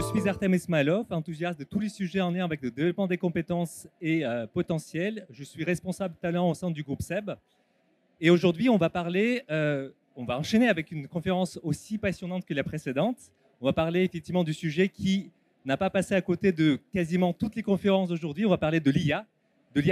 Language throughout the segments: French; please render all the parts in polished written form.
Je suis Artem Ismailov, enthousiaste de tous les sujets en lien avec le développement des compétences et potentiels. Je suis responsable talent au sein du groupe SEB. Et aujourd'hui, on va enchaîner avec une conférence aussi passionnante que la précédente. On va parler effectivement du sujet qui n'a pas passé à côté de quasiment toutes les conférences d'aujourd'hui. On va parler de l'IA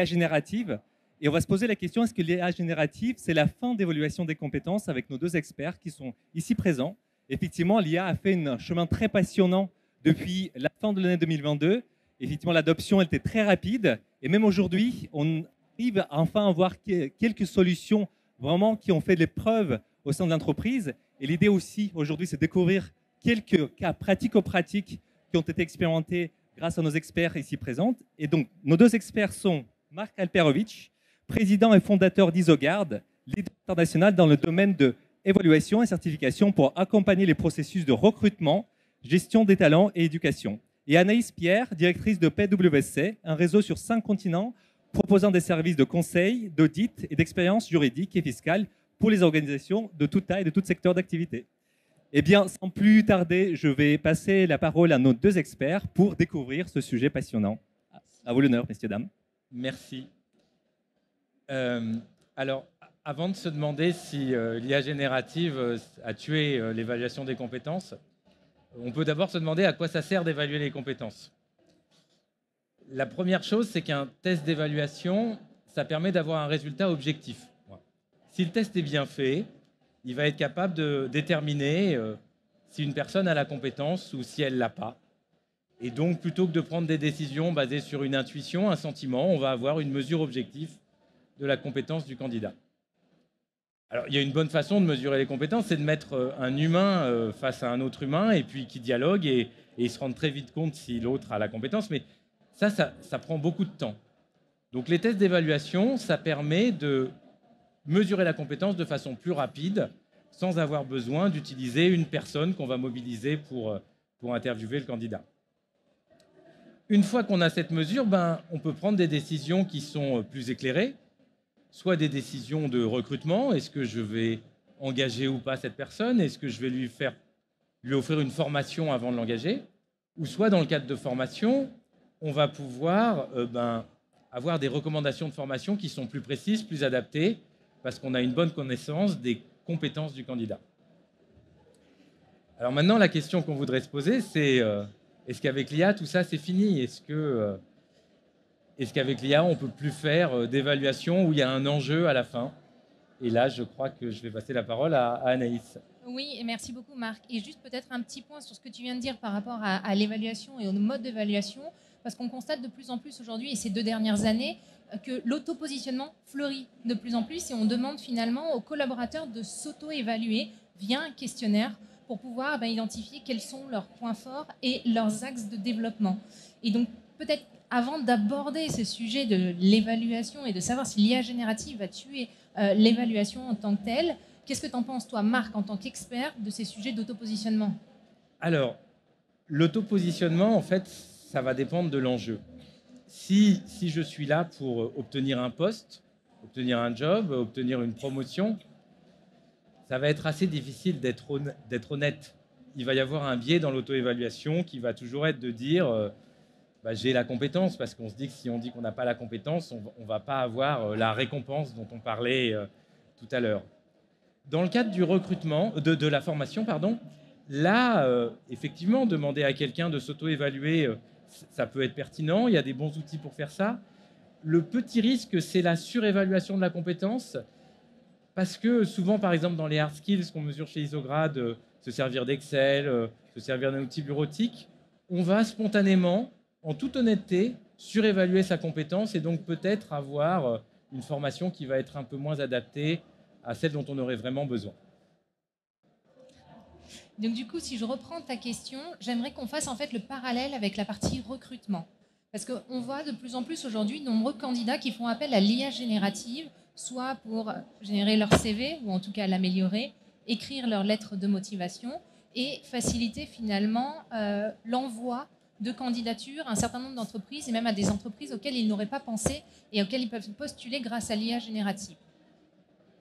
générative. Et on va se poser la question, est-ce que l'IA générative, c'est la fin d'évaluation des compétences avec nos deux experts qui sont ici présents. Effectivement, l'IA a fait un chemin très passionnant depuis la fin de l'année 2022. Effectivement, l'adoption était très rapide. Et même aujourd'hui, on arrive enfin à voir quelques solutions vraiment qui ont fait des preuves au sein de l'entreprise. Et l'idée aussi, aujourd'hui, c'est de découvrir quelques cas pratico-pratiques qui ont été expérimentés grâce à nos experts ici présents. Et donc, nos deux experts sont Marc Alperovitch, président et fondateur d'Isogard, leader international dans le domaine de évaluation et certification pour accompagner les processus de recrutement, gestion des talents et éducation. Et Anaïs Pierre, directrice de PwC, un réseau sur 5 continents proposant des services de conseil, d'audit et d'expérience juridique et fiscale pour les organisations de toute taille et de tout secteur d'activité. Eh bien, sans plus tarder, je vais passer la parole à nos deux experts pour découvrir ce sujet passionnant. À vous l'honneur, messieurs, dames. Merci. Alors, avant de se demander si l'IA générative a tué l'évaluation des compétences, on peut d'abord se demander à quoi ça sert d'évaluer les compétences. La première chose, c'est qu'un test d'évaluation, ça permet d'avoir un résultat objectif. Si le test est bien fait, il va être capable de déterminer si une personne a la compétence ou si elle ne l'a pas. Et donc, plutôt que de prendre des décisions basées sur une intuition, un sentiment, on va avoir une mesure objective de la compétence du candidat. Alors, il y a une bonne façon de mesurer les compétences, c'est de mettre un humain face à un autre humain et puis qui dialogue et il se rend très vite compte si l'autre a la compétence. Mais ça prend beaucoup de temps. Donc, les tests d'évaluation, ça permet de mesurer la compétence de façon plus rapide sans avoir besoin d'utiliser une personne qu'on va mobiliser pour interviewer le candidat. Une fois qu'on a cette mesure, on peut prendre des décisions qui sont plus éclairées, soit des décisions de recrutement. Est-ce que je vais engager ou pas cette personne? Est-ce que je vais lui offrir une formation avant de l'engager? Ou soit, dans le cadre de formation, on va pouvoir avoir des recommandations de formation qui sont plus précises, plus adaptées, parce qu'on a une bonne connaissance des compétences du candidat. Alors maintenant, la question qu'on voudrait se poser, c'est est-ce qu'avec l'IA, tout ça, c'est fini? Est-ce qu'avec l'IA, on ne peut plus faire d'évaluation où il y a un enjeu à la fin? Et là, je crois que je vais passer la parole à Anaïs. Oui, et merci beaucoup, Marc. Et juste peut-être un petit point sur ce que tu viens de dire par rapport à l'évaluation et au mode d'évaluation, parce qu'on constate de plus en plus aujourd'hui, et ces 2 dernières années, que l'auto-positionnement fleurit de plus en plus et on demande finalement aux collaborateurs de s'auto-évaluer via un questionnaire pour pouvoir identifier quels sont leurs points forts et leurs axes de développement. Et donc, peut-être avant d'aborder ce sujet de l'évaluation et de savoir si l'IA générative va tuer l'évaluation en tant que telle, qu'est-ce que tu en penses, toi, Marc, en tant qu'expert de ces sujets d'auto-positionnement? Alors, l'auto-positionnement, en fait, ça va dépendre de l'enjeu. Si je suis là pour obtenir un poste, obtenir un job, obtenir une promotion, ça va être assez difficile d'être honnête. Il va y avoir un biais dans l'auto-évaluation qui va toujours être de dire j'ai la compétence, parce qu'on se dit que si on dit qu'on n'a pas la compétence, on ne va pas avoir la récompense dont on parlait tout à l'heure. Dans le cadre du recrutement, de la formation, là, effectivement, demander à quelqu'un de s'auto-évaluer, ça peut être pertinent. Il y a des bons outils pour faire ça. Le petit risque, c'est la surévaluation de la compétence, parce que souvent, par exemple, dans les hard skills qu'on mesure chez Isogard, se servir d'Excel, se servir d'un outil bureautique, on va spontanément, en toute honnêteté, surévaluer sa compétence et donc peut-être avoir une formation qui va être un peu moins adaptée à celle dont on aurait vraiment besoin. Donc du coup, si je reprends ta question, j'aimerais qu'on fasse en fait le parallèle avec la partie recrutement. Parce qu'on voit de plus en plus aujourd'hui de nombreux candidats qui font appel à l'IA générative, soit pour générer leur CV, ou en tout cas l'améliorer, écrire leur lettre de motivation et faciliter finalement l'envoi de candidatures à un certain nombre d'entreprises et même à des entreprises auxquelles ils n'auraient pas pensé et auxquelles ils peuvent postuler grâce à l'IA générative.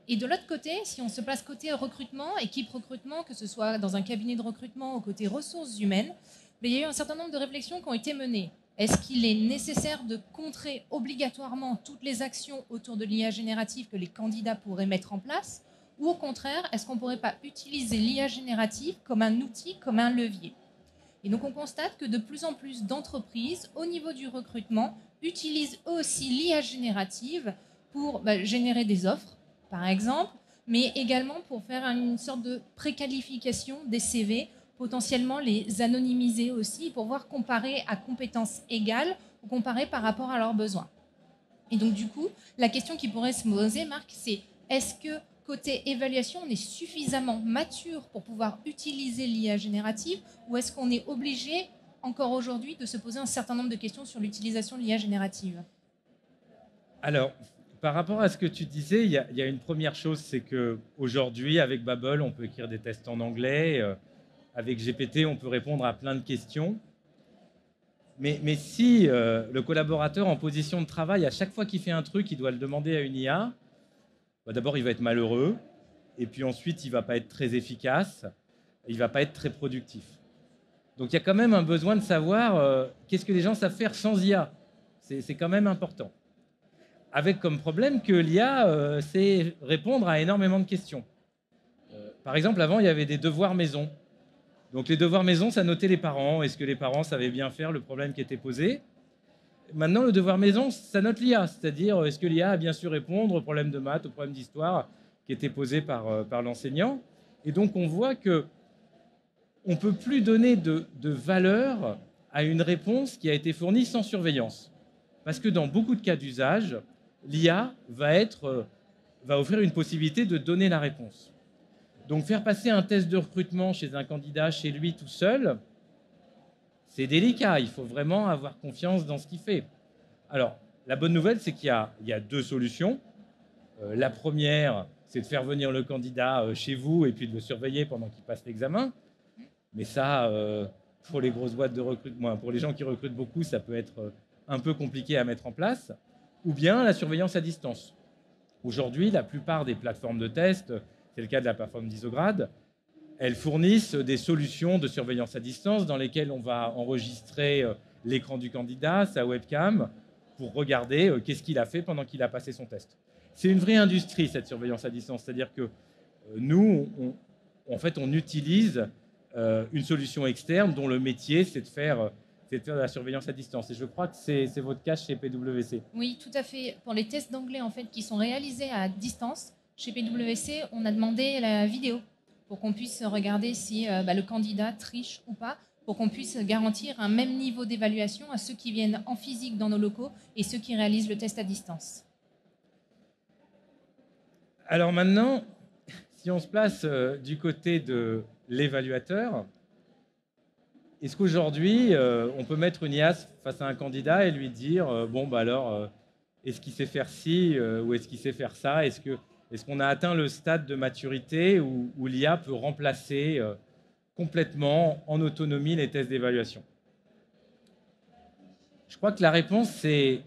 Et de l'autre côté, si on se place côté recrutement, équipe recrutement, que ce soit dans un cabinet de recrutement ou côté ressources humaines, Mais il y a eu un certain nombre de réflexions qui ont été menées. Est-ce qu'il est nécessaire de contrer obligatoirement toutes les actions autour de l'IA générative que les candidats pourraient mettre en place? Ou au contraire, est-ce qu'on ne pourrait pas utiliser l'IA générative comme un outil, comme un levier? Et donc on constate que de plus en plus d'entreprises, au niveau du recrutement, utilisent aussi l'IA générative pour générer des offres, par exemple, mais également pour faire une sorte de préqualification des CV, potentiellement les anonymiser aussi, pour voir comparer à compétences égales ou comparer par rapport à leurs besoins. Et donc du coup, la question qui pourrait se poser, Marc, c'est est-ce que côté évaluation, on est suffisamment mature pour pouvoir utiliser l'IA générative, ou est-ce qu'on est obligé, encore aujourd'hui, de se poser un certain nombre de questions sur l'utilisation de l'IA générative? Alors, par rapport à ce que tu disais, il y a une première chose, c'est qu'aujourd'hui, avec Babel, on peut écrire des tests en anglais. Avec GPT, on peut répondre à plein de questions. Mais si le collaborateur en position de travail, à chaque fois qu'il fait un truc, il doit le demander à une IA, d'abord, il va être malheureux, et puis ensuite, il ne va pas être très efficace, il ne va pas être très productif. Donc, il y a quand même un besoin de savoir qu'est-ce que les gens savent faire sans IA. C'est quand même important. Avec comme problème que l'IA, c'est répondre à énormément de questions. Par exemple, avant, il y avait des devoirs maison. Donc, les devoirs maison, ça notait les parents. Est-ce que les parents savaient bien faire le problème qui était posé? Maintenant, le devoir maison, ça note l'IA, c'est-à-dire est-ce que l'IA a bien su répondre aux problèmes de maths, aux problèmes d'histoire qui étaient posés par l'enseignant. Et donc, on voit qu'on ne peut plus donner de valeur à une réponse qui a été fournie sans surveillance. Parce que dans beaucoup de cas d'usage, l'IA va offrir une possibilité de donner la réponse. Donc, faire passer un test de recrutement chez un candidat, chez lui tout seul, c'est délicat, il faut vraiment avoir confiance dans ce qu'il fait. Alors, la bonne nouvelle, c'est qu'il y a deux solutions. La première, c'est de faire venir le candidat chez vous et puis de le surveiller pendant qu'il passe l'examen. Mais ça, pour les grosses boîtes de recrutement, pour les gens qui recrutent beaucoup, ça peut être un peu compliqué à mettre en place. Ou bien la surveillance à distance. Aujourd'hui, la plupart des plateformes de test, c'est le cas de la plateforme d'Isograd, elles fournissent des solutions de surveillance à distance dans lesquelles on va enregistrer l'écran du candidat, sa webcam, pour regarder qu'est-ce qu'il a fait pendant qu'il a passé son test. C'est une vraie industrie, cette surveillance à distance. C'est-à-dire que nous, on utilise une solution externe dont le métier, c'est de faire de la surveillance à distance. Et je crois que c'est votre cas chez PwC. Oui, tout à fait. Pour les tests d'anglais en fait, qui sont réalisés à distance, chez PwC, on a demandé la vidéo pour qu'on puisse regarder si le candidat triche ou pas, pour qu'on puisse garantir un même niveau d'évaluation à ceux qui viennent en physique dans nos locaux et ceux qui réalisent le test à distance. Alors maintenant, si on se place du côté de l'évaluateur, est-ce qu'aujourd'hui, on peut mettre une IA face à un candidat et lui dire est-ce qu'il sait faire ci ou est-ce qu'il sait faire ça? Est-ce qu'on a atteint le stade de maturité où l'IA peut remplacer complètement en autonomie les tests d'évaluation? Je crois que la réponse, c'est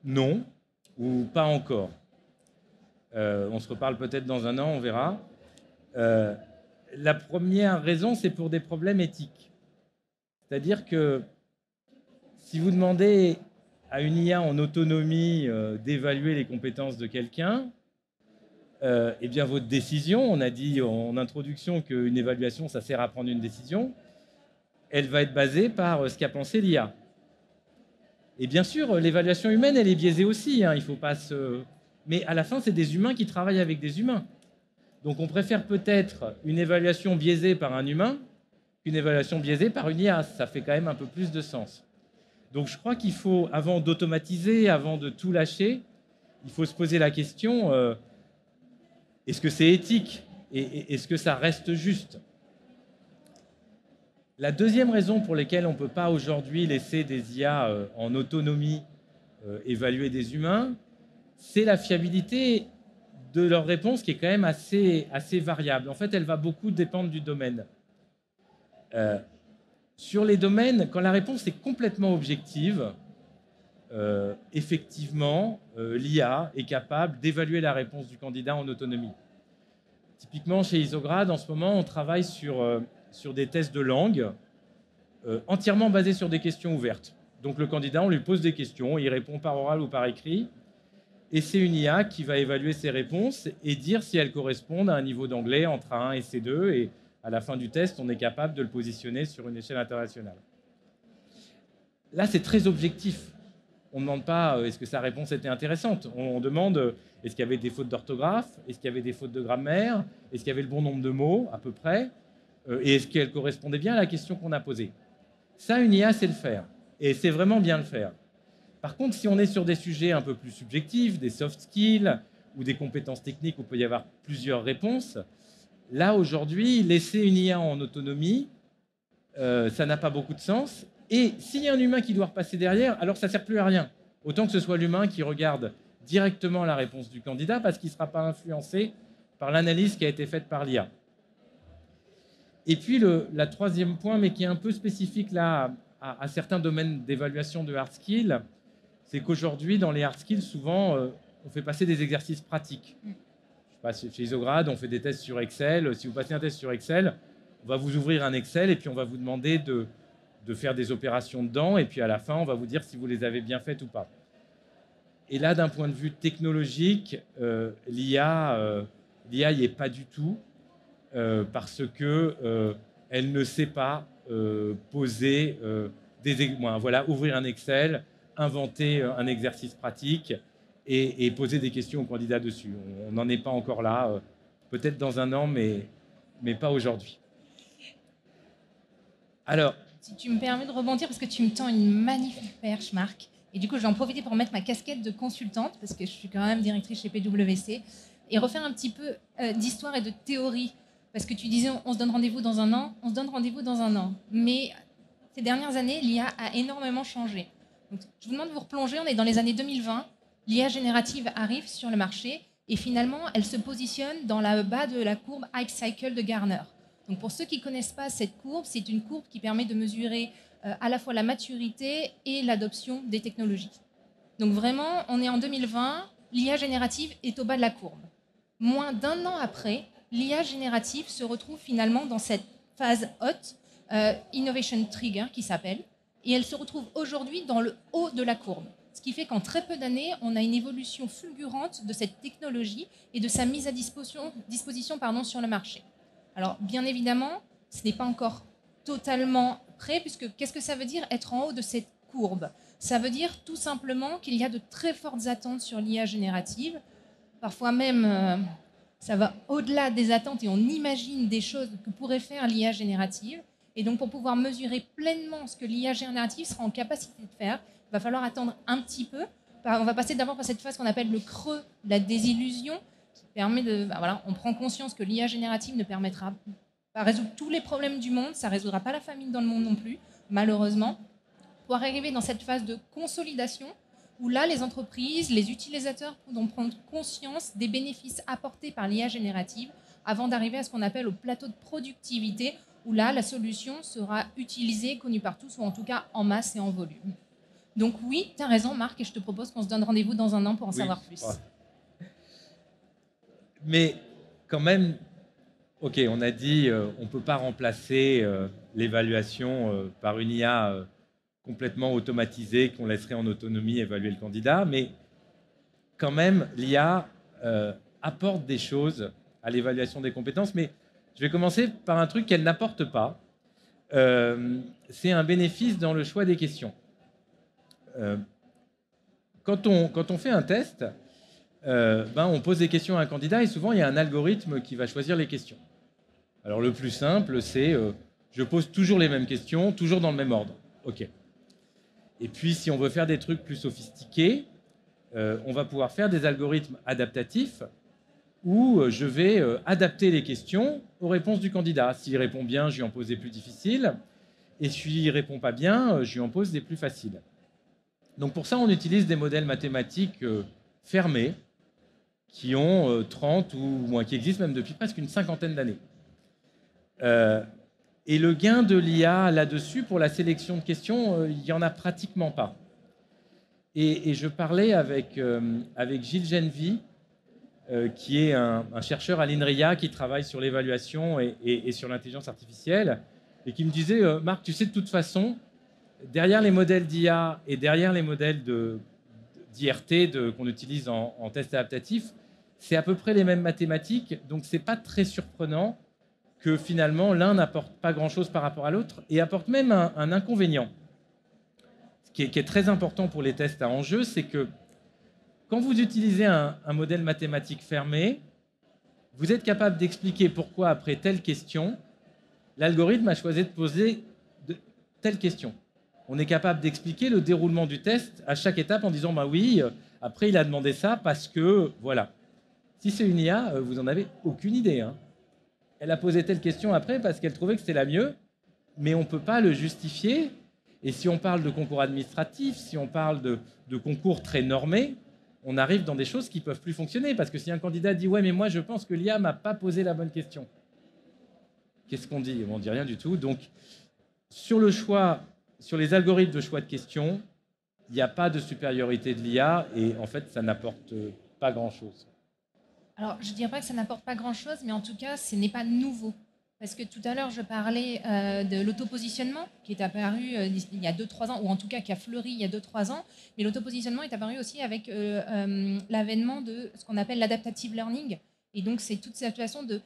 non ou pas encore. On se reparle peut-être dans un an, on verra. La première raison, c'est pour des problèmes éthiques. C'est-à-dire que si vous demandez à une IA en autonomie d'évaluer les compétences de quelqu'un, eh bien votre décision, on a dit en introduction qu'une évaluation, ça sert à prendre une décision, elle va être basée par ce qu'a pensé l'IA. Et bien sûr, l'évaluation humaine, elle est biaisée aussi. Il faut pas se... Mais à la fin, c'est des humains qui travaillent avec des humains. Donc on préfère peut-être une évaluation biaisée par un humain qu'une évaluation biaisée par une IA. Ça fait quand même un peu plus de sens. Donc je crois qu'il faut, avant d'automatiser, avant de tout lâcher, il faut se poser la question, est-ce que c'est éthique et est-ce que ça reste juste? La deuxième raison pour laquelle on ne peut pas aujourd'hui laisser des IA en autonomie évaluer des humains, c'est la fiabilité de leur réponse qui est quand même assez variable. En fait, elle va beaucoup dépendre du domaine. Sur les domaines, quand la réponse est complètement objective, effectivement, l'IA est capable d'évaluer la réponse du candidat en autonomie. Typiquement, chez Isograd, en ce moment, on travaille sur sur des tests de langue entièrement basés sur des questions ouvertes. Donc le candidat, on lui pose des questions, il répond par oral ou par écrit, et c'est une IA qui va évaluer ses réponses et dire si elles correspondent à un niveau d'anglais entre A1 et C2, et à la fin du test, on est capable de le positionner sur une échelle internationale. Là, c'est très objectif. On ne demande pas est-ce que sa réponse était intéressante. On demande est-ce qu'il y avait des fautes d'orthographe, est-ce qu'il y avait des fautes de grammaire, est-ce qu'il y avait le bon nombre de mots, à peu près, et est-ce qu'elle correspondait bien à la question qu'on a posée. Ça, une IA sait le faire, et c'est vraiment bien le faire. Par contre, si on est sur des sujets un peu plus subjectifs, des soft skills ou des compétences techniques où il peut y avoir plusieurs réponses, là, aujourd'hui, laisser une IA en autonomie, ça n'a pas beaucoup de sens. Et s'il y a un humain qui doit repasser derrière, alors ça ne sert plus à rien. Autant que ce soit l'humain qui regarde directement la réponse du candidat parce qu'il ne sera pas influencé par l'analyse qui a été faite par l'IA. Et puis, la troisième point, mais qui est un peu spécifique là, à certains domaines d'évaluation de hard skills, c'est qu'aujourd'hui, dans les hard skills, souvent, on fait passer des exercices pratiques. Je sais pas, chez Isograd, on fait des tests sur Excel. Si vous passez un test sur Excel, on va vous ouvrir un Excel et puis on va vous demander de faire des opérations dedans, et puis à la fin, on va vous dire si vous les avez bien faites ou pas. Et là, d'un point de vue technologique, l'IA n'y est pas du tout, parce qu'elle ne sait pas poser ouvrir un Excel, inventer un exercice pratique et poser des questions aux candidats dessus. On n'en est pas encore là, peut-être dans un an, mais pas aujourd'hui. Alors, si tu me permets de rebondir, parce que tu me tends une magnifique perche, Marc. Et du coup, je vais en profiter pour mettre ma casquette de consultante, parce que je suis quand même directrice chez PwC, et refaire un petit peu d'histoire et de théorie. Parce que tu disais, on se donne rendez-vous dans un an, on se donne rendez-vous dans un an. Mais ces dernières années, l'IA a énormément changé. Donc, je vous demande de vous replonger, on est dans les années 2020, l'IA générative arrive sur le marché, et finalement, elle se positionne dans le bas de la courbe Hype Cycle de Gartner. Donc pour ceux qui ne connaissent pas cette courbe, c'est une courbe qui permet de mesurer à la fois la maturité et l'adoption des technologies. Donc vraiment, on est en 2020, l'IA générative est au bas de la courbe. Moins d'un an après, l'IA générative se retrouve finalement dans cette phase haute, Innovation Trigger qui s'appelle, et elle se retrouve aujourd'hui dans le haut de la courbe. Ce qui fait qu'en très peu d'années, on a une évolution fulgurante de cette technologie et de sa mise à disposition sur le marché. Alors, bien évidemment, ce n'est pas encore totalement prêt, puisque qu'est-ce que ça veut dire être en haut de cette courbe? Ça veut dire tout simplement qu'il y a de très fortes attentes sur l'IA générative. Parfois même, ça va au-delà des attentes et on imagine des choses que pourrait faire l'IA générative. Et donc, pour pouvoir mesurer pleinement ce que l'IA générative sera en capacité de faire, il va falloir attendre un petit peu. On va passer d'abord par cette phase qu'on appelle le creux de la désillusion, permet on prend conscience que l'IA générative ne permettra pas de résoudre tous les problèmes du monde, ça ne résoudra pas la famine dans le monde non plus, malheureusement. Pour arriver dans cette phase de consolidation, où là, les entreprises, les utilisateurs pourront prendre conscience des bénéfices apportés par l'IA générative avant d'arriver à ce qu'on appelle au plateau de productivité, où là, la solution sera utilisée, connue par tous, ou en tout cas en masse et en volume. Donc oui, tu as raison, Marc, et je te propose qu'on se donne rendez-vous dans un an pour en savoir plus. Ouais. Mais quand même, ok, on a dit on ne peut pas remplacer l'évaluation par une IA complètement automatisée qu'on laisserait en autonomie évaluer le candidat, mais quand même, l'IA apporte des choses à l'évaluation des compétences, mais je vais commencer par un truc qu'elle n'apporte pas. C'est un bénéfice dans le choix des questions. Quand on fait un test, on pose des questions à un candidat et souvent il y a un algorithme qui va choisir les questions. Alors le plus simple, c'est je pose toujours les mêmes questions, toujours dans le même ordre. Ok. Et puis si on veut faire des trucs plus sophistiqués, on va pouvoir faire des algorithmes adaptatifs où je vais adapter les questions aux réponses du candidat. S'il répond bien, je lui en pose des plus difficiles. Et s'il ne répond pas bien, je lui en pose des plus faciles. Donc pour ça, on utilise des modèles mathématiques fermés qui ont 30 ou qui existent même depuis presque une cinquantaine d'années. Et le gain de l'IA là-dessus, pour la sélection de questions, il n'y en a pratiquement pas. Et je parlais avec Gilles Genevy qui est un chercheur à l'INRIA qui travaille sur l'évaluation et sur l'intelligence artificielle, et qui me disait, Marc, tu sais, de toute façon, derrière les modèles d'IA et derrière les modèles d'IRT qu'on utilise en test adaptatif, c'est à peu près les mêmes mathématiques, donc ce n'est pas très surprenant que finalement l'un n'apporte pas grand-chose par rapport à l'autre et apporte même un inconvénient. Ce qui est très important pour les tests à enjeu, c'est que quand vous utilisez un modèle mathématique fermé, vous êtes capable d'expliquer pourquoi, après telle question, l'algorithme a choisi de poser telle question. On est capable d'expliquer le déroulement du test à chaque étape en disant bah oui, après il a demandé ça parce que voilà. Si c'est une IA, vous n'en avez aucune idée. Hein. Elle a posé telle question après parce qu'elle trouvait que c'était la mieux, mais on ne peut pas le justifier. Et si on parle de concours administratifs, si on parle de concours très normés, on arrive dans des choses qui ne peuvent plus fonctionner. Parce que si un candidat dit « ouais, mais moi je pense que l'IA ne m'a pas posé la bonne question », qu'est-ce qu'on dit? On ne dit rien du tout. Donc, sur le choix, sur les algorithmes de choix de questions, il n'y a pas de supériorité de l'IA et en fait, ça n'apporte pas grand-chose. Alors, je ne dirais pas que ça n'apporte pas grand-chose, mais en tout cas, ce n'est pas nouveau. Parce que tout à l'heure, je parlais de l'autopositionnement qui est apparu il y a 2-3 ans, ou en tout cas qui a fleuri il y a 2-3 ans. Mais l'autopositionnement est apparu aussi avec l'avènement de ce qu'on appelle l'adaptative learning. Et donc, c'est toute cette façon de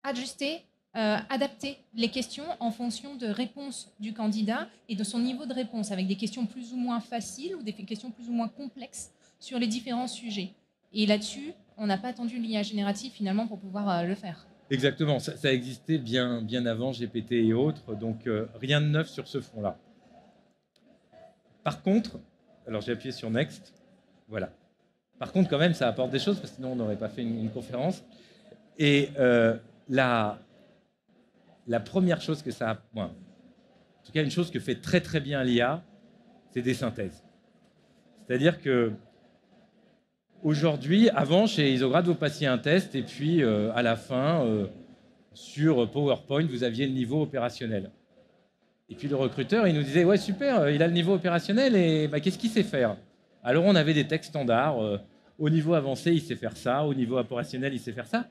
ajuster, adapter les questions en fonction de réponses du candidat et de son niveau de réponse, avec des questions plus ou moins faciles ou des questions plus ou moins complexes sur les différents sujets. Et là-dessus, on n'a pas attendu l'IA générative finalement pour pouvoir le faire. Exactement, ça existait bien avant GPT et autres, donc rien de neuf sur ce front-là. Par contre, alors j'ai appuyé sur Next, voilà. Par contre, quand même, ça apporte des choses, parce que sinon on n'aurait pas fait une conférence. Et la première chose que ça a, en tout cas une chose que fait très très bien l'IA, c'est des synthèses. C'est-à-dire que aujourd'hui, avant, chez Isograd, vous passiez un test et puis à la fin, sur PowerPoint, vous aviez le niveau opérationnel. Et puis le recruteur, il nous disait « ouais, super, il a le niveau opérationnel et bah, qu'est-ce qu'il sait faire ?» Alors on avait des textes standards. Au niveau avancé, il sait faire ça. Au niveau opérationnel, il sait faire ça.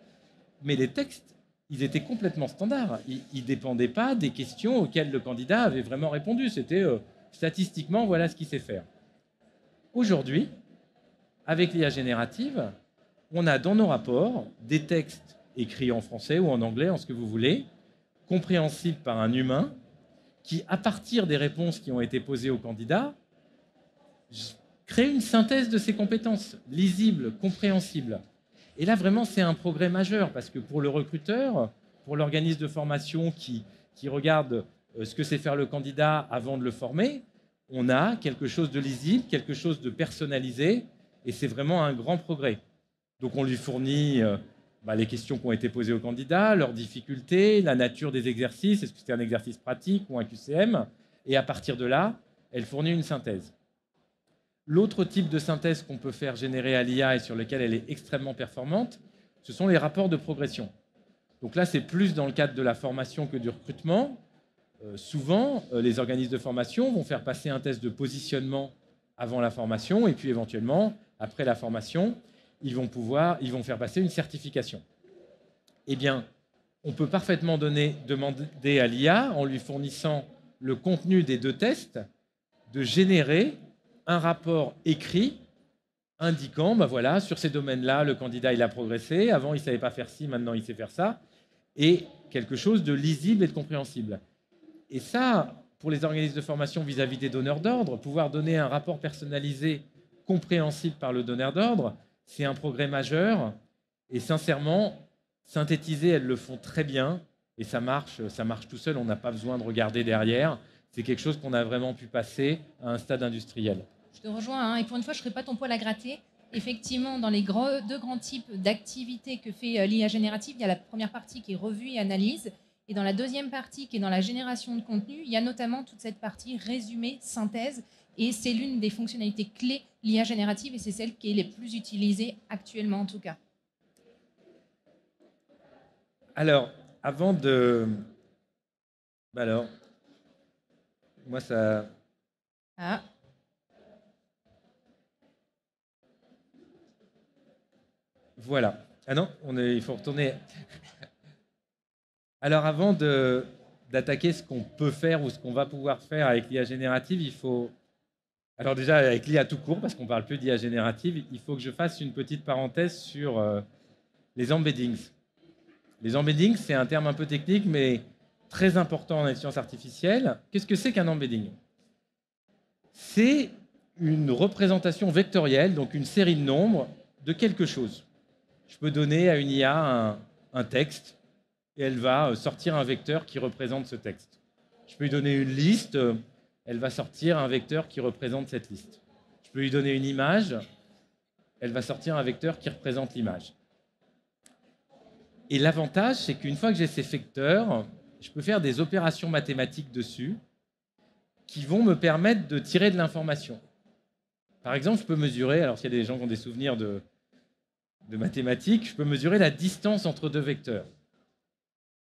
Mais les textes, ils étaient complètement standards. Ils ne dépendaient pas des questions auxquelles le candidat avait vraiment répondu. C'était statistiquement, voilà ce qu'il sait faire. Aujourd'hui, avec l'IA générative, on a dans nos rapports des textes écrits en français ou en anglais, en ce que vous voulez, compréhensibles par un humain, qui, à partir des réponses qui ont été posées au candidat, crée une synthèse de ses compétences, lisible, compréhensible. Et là, vraiment, c'est un progrès majeur, parce que pour le recruteur, pour l'organisme de formation qui regarde ce que sait faire le candidat avant de le former, on a quelque chose de lisible, quelque chose de personnalisé, et c'est vraiment un grand progrès. Donc on lui fournit les questions qui ont été posées au candidat, leurs difficultés, la nature des exercices, est-ce que c'est un exercice pratique ou un QCM, et à partir de là, elle fournit une synthèse. L'autre type de synthèse qu'on peut faire générer à l'IA et sur lequel elle est extrêmement performante, ce sont les rapports de progression. Donc là, c'est plus dans le cadre de la formation que du recrutement. Souvent, les organismes de formation vont faire passer un test de positionnement avant la formation et puis éventuellement, après la formation, ils vont faire passer une certification. Eh bien, on peut parfaitement demander à l'IA, en lui fournissant le contenu des 2 tests, de générer un rapport écrit indiquant, voilà, sur ces domaines-là, le candidat il a progressé. Avant, il ne savait pas faire ci, maintenant, il sait faire ça. Et quelque chose de lisible et de compréhensible. Et ça, pour les organismes de formation vis-à-vis des donneurs d'ordre, pouvoir donner un rapport personnalisé, compréhensible par le donneur d'ordre, c'est un progrès majeur. Et sincèrement, synthétiser, elles le font très bien. Et ça marche tout seul, on n'a pas besoin de regarder derrière. C'est quelque chose qu'on a vraiment pu passer à un stade industriel. Je te rejoins, et pour une fois, je ne serai pas ton poil à gratter. Effectivement, dans les 2 grands types d'activités que fait l'IA générative, il y a la première partie qui est revue et analyse. Et dans la deuxième partie, qui est dans la génération de contenu, il y a notamment toute cette partie résumé, synthèse. Et c'est l'une des fonctionnalités clés l'IA générative, et c'est celle qui est les plus utilisée actuellement, en tout cas. Alors, avant de... Alors, moi, ça... Ah. Voilà. Ah non, il faut retourner. Alors avant d'attaquer ce qu'on peut faire ou ce qu'on va pouvoir faire avec l'IA générative, il faut... Alors déjà, avec l'IA tout court, parce qu'on ne parle plus d'IA générative, il faut que je fasse une petite parenthèse sur les embeddings. Les embeddings, c'est un terme un peu technique, mais très important en sciences artificielles. Qu'est-ce que c'est qu'un embedding? C'est une représentation vectorielle, donc une série de nombres, de quelque chose. Je peux donner à une IA un texte, et elle va sortir un vecteur qui représente ce texte. Je peux lui donner une liste, elle va sortir un vecteur qui représente cette liste. Je peux lui donner une image, elle va sortir un vecteur qui représente l'image. Et l'avantage, c'est qu'une fois que j'ai ces vecteurs, je peux faire des opérations mathématiques dessus qui vont me permettre de tirer de l'information. Par exemple, je peux mesurer, alors s'il y a des gens qui ont des souvenirs de mathématiques, je peux mesurer la distance entre deux vecteurs.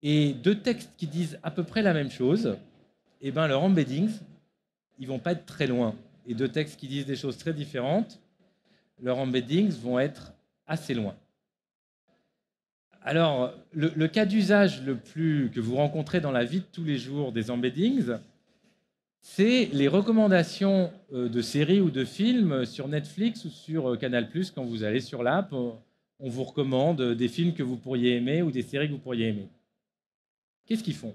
Et deux textes qui disent à peu près la même chose, eh ben, leurs embeddings, ils vont pas être très loin. Et deux textes qui disent des choses très différentes, leurs embeddings vont être assez loin. Alors, le cas d'usage le plus que vous rencontrez dans la vie de tous les jours des embeddings, c'est les recommandations de séries ou de films sur Netflix ou sur Canal+. Quand vous allez sur l'app, on vous recommande des films que vous pourriez aimer ou des séries que vous pourriez aimer. Qu'est-ce qu'ils font?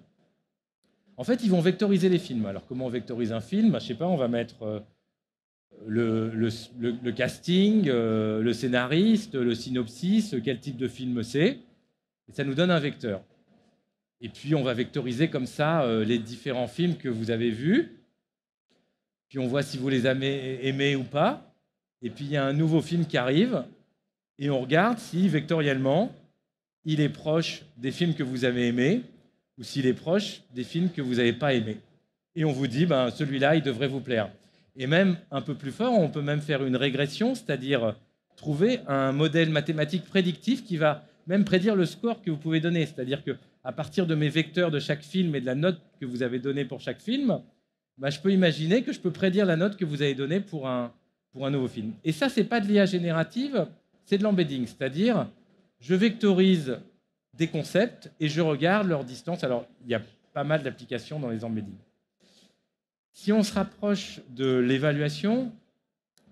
En fait, ils vont vectoriser les films. Alors, comment on vectorise un film? Je ne sais pas, on va mettre le casting, le scénariste, le synopsis, quel type de film c'est, et ça nous donne un vecteur. Et puis, on va vectoriser comme ça les différents films que vous avez vus, puis on voit si vous les avez aimés ou pas, et puis il y a un nouveau film qui arrive, et on regarde si, vectoriellement, il est proche des films que vous avez aimés, ou s'il est proche des films que vous n'avez pas aimés. Et on vous dit, ben, celui-là, il devrait vous plaire. Et même un peu plus fort, on peut même faire une régression, c'est-à-dire trouver un modèle mathématique prédictif qui va même prédire le score que vous pouvez donner. C'est-à-dire qu'à partir de mes vecteurs de chaque film et de la note que vous avez donnée pour chaque film, ben, je peux imaginer que je peux prédire la note que vous avez donnée pour un nouveau film. Et ça, ce n'est pas de l'IA générative, c'est de l'embedding. C'est-à-dire, je vectorise des concepts et je regarde leur distance. Alors, il y a pas mal d'applications dans les embeddings. Si on se rapproche de l'évaluation,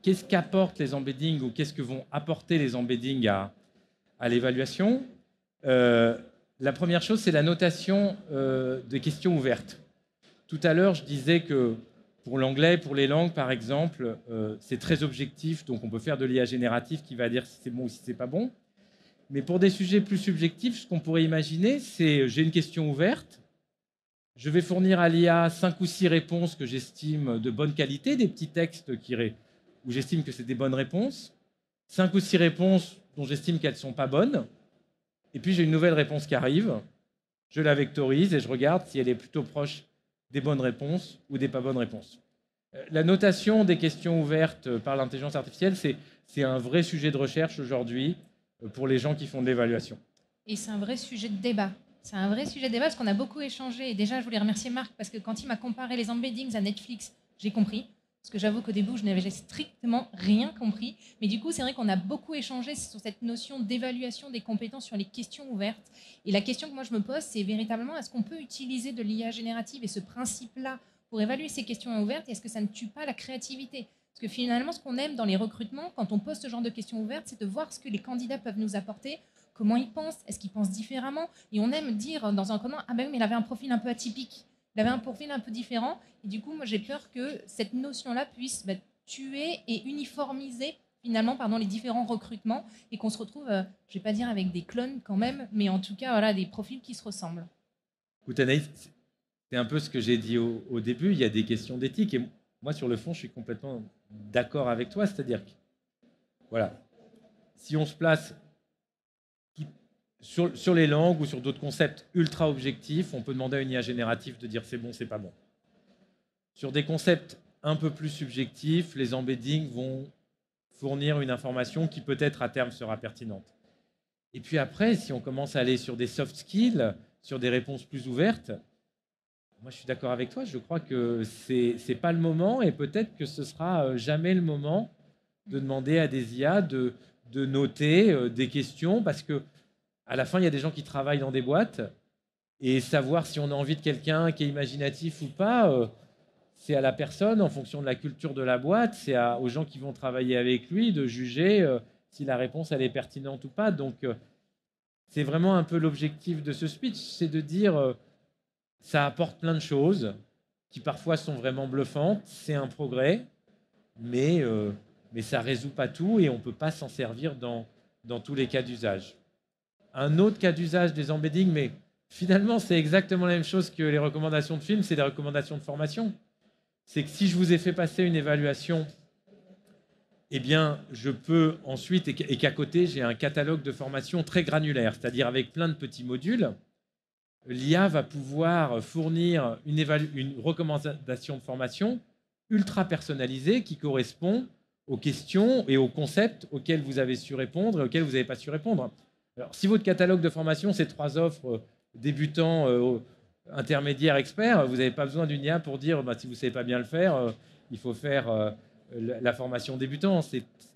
qu'est-ce qu'apportent les embeddings ou qu'est-ce que vont apporter les embeddings à l'évaluation? La première chose, c'est la notation des questions ouvertes. Tout à l'heure, je disais que pour l'anglais, pour les langues, par exemple, c'est très objectif, donc on peut faire de l'IA générative qui va dire si c'est bon ou si c'est pas bon. Mais pour des sujets plus subjectifs, ce qu'on pourrait imaginer, c'est j'ai une question ouverte, je vais fournir à l'IA 5 ou 6 réponses que j'estime de bonne qualité, des petits textes où j'estime que c'est des bonnes réponses, 5 ou 6 réponses dont j'estime qu'elles ne sont pas bonnes, et puis j'ai une nouvelle réponse qui arrive, je la vectorise et je regarde si elle est plutôt proche des bonnes réponses ou des pas bonnes réponses. La notation des questions ouvertes par l'intelligence artificielle, c'est un vrai sujet de recherche aujourd'hui pour les gens qui font de l'évaluation. Et c'est un vrai sujet de débat. C'est un vrai sujet de débat parce qu'on a beaucoup échangé. Et déjà, je voulais remercier Marc parce que quand il m'a comparé les embeddings à Netflix, j'ai compris. Parce que j'avoue qu'au début, je n'avais strictement rien compris. Mais du coup, c'est vrai qu'on a beaucoup échangé sur cette notion d'évaluation des compétences sur les questions ouvertes. Et la question que moi, je me pose, c'est véritablement, est-ce qu'on peut utiliser de l'IA générative et ce principe-là pour évaluer ces questions ouvertes? Et est-ce que ça ne tue pas la créativité? Parce que finalement, ce qu'on aime dans les recrutements, quand on pose ce genre de questions ouvertes, c'est de voir ce que les candidats peuvent nous apporter, comment ils pensent, est-ce qu'ils pensent différemment. Et on aime dire dans un comment, ah ben oui, mais il avait un profil un peu atypique, il avait un profil un peu différent. Et du coup, moi, j'ai peur que cette notion-là puisse tuer et uniformiser finalement les différents recrutements et qu'on se retrouve, je ne vais pas dire avec des clones quand même, mais en tout cas, voilà, des profils qui se ressemblent. Écoute, Anaïs, c'est un peu ce que j'ai dit au début, il y a des questions d'éthique. Et moi, sur le fond, je suis complètement d'accord avec toi. C'est-à-dire que, voilà, si on se place sur les langues ou sur d'autres concepts ultra objectifs, on peut demander à une IA générative de dire c'est bon, c'est pas bon. Sur des concepts un peu plus subjectifs, les embeddings vont fournir une information qui peut-être à terme sera pertinente. Et puis après, si on commence à aller sur des soft skills, sur des réponses plus ouvertes, moi je suis d'accord avec toi, je crois que c'est pas le moment et peut-être que ce sera jamais le moment de demander à des IA de de noter des questions, parce que à la fin, il y a des gens qui travaillent dans des boîtes, et savoir si on a envie de quelqu'un qui est imaginatif ou pas, c'est à la personne, en fonction de la culture de la boîte, c'est aux gens qui vont travailler avec lui de juger si la réponse elle est pertinente ou pas. Donc, c'est vraiment un peu l'objectif de ce speech, c'est de dire ça apporte plein de choses qui parfois sont vraiment bluffantes, c'est un progrès, mais ça ne résout pas tout et on ne peut pas s'en servir dans tous les cas d'usage. Un autre cas d'usage des embeddings, mais finalement c'est exactement la même chose que les recommandations de films, c'est des recommandations de formation. C'est que si je vous ai fait passer une évaluation, eh bien, je peux ensuite, et qu'à côté, j'ai un catalogue de formation très granulaire, c'est-à-dire avec plein de petits modules, l'IA va pouvoir fournir une recommandation de formation ultra personnalisée qui correspond aux questions et aux concepts auxquels vous avez su répondre et auxquels vous n'avez pas su répondre. Alors, si votre catalogue de formation, c'est 3 offres débutants, intermédiaires, experts, vous n'avez pas besoin d'une IA pour dire si vous ne savez pas bien le faire, il faut faire la formation débutant.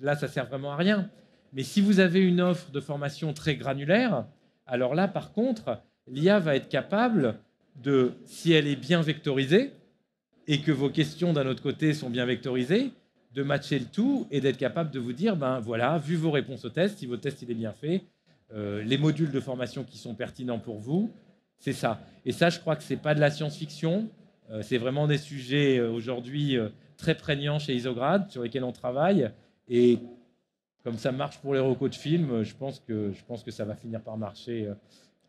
Là, ça ne sert vraiment à rien. Mais si vous avez une offre de formation très granulaire, alors là, par contre, l'IA va être capable de, si elle est bien vectorisée et que vos questions d'un autre côté sont bien vectorisées, de matcher le tout et d'être capable de vous dire, voilà, vu vos réponses au test, si votre test il est bien fait, les modules de formation qui sont pertinents pour vous, c'est ça. Et ça, je crois que ce n'est pas de la science-fiction, c'est vraiment des sujets aujourd'hui très prégnants chez Isograd, sur lesquels on travaille. Et comme ça marche pour les recos de films, je pense que ça va finir par marcher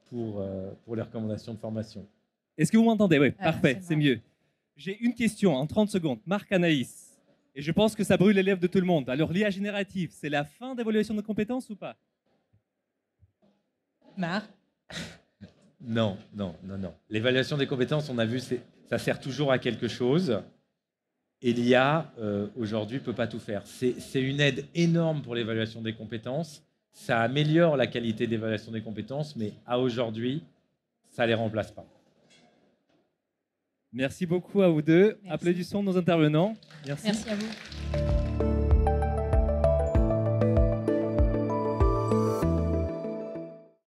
pour les recommandations de formation. Est-ce que vous m'entendez? Oui, parfait, c'est bon. mieux. J'ai une question en 30 secondes. Marc, Anaïs, et je pense que ça brûle les lèvres de tout le monde. Alors, l'IA générative, c'est la fin d'évaluation de compétences ou pas? Marc? Non. L'évaluation des compétences, on a vu, ça sert toujours à quelque chose. Et l'IA, aujourd'hui, ne peut pas tout faire. C'est une aide énorme pour l'évaluation des compétences. Ça améliore la qualité d'évaluation des compétences, mais à aujourd'hui, ça ne les remplace pas. Merci beaucoup à vous deux. Merci. Applaudissons nos intervenants. Merci. Merci à vous.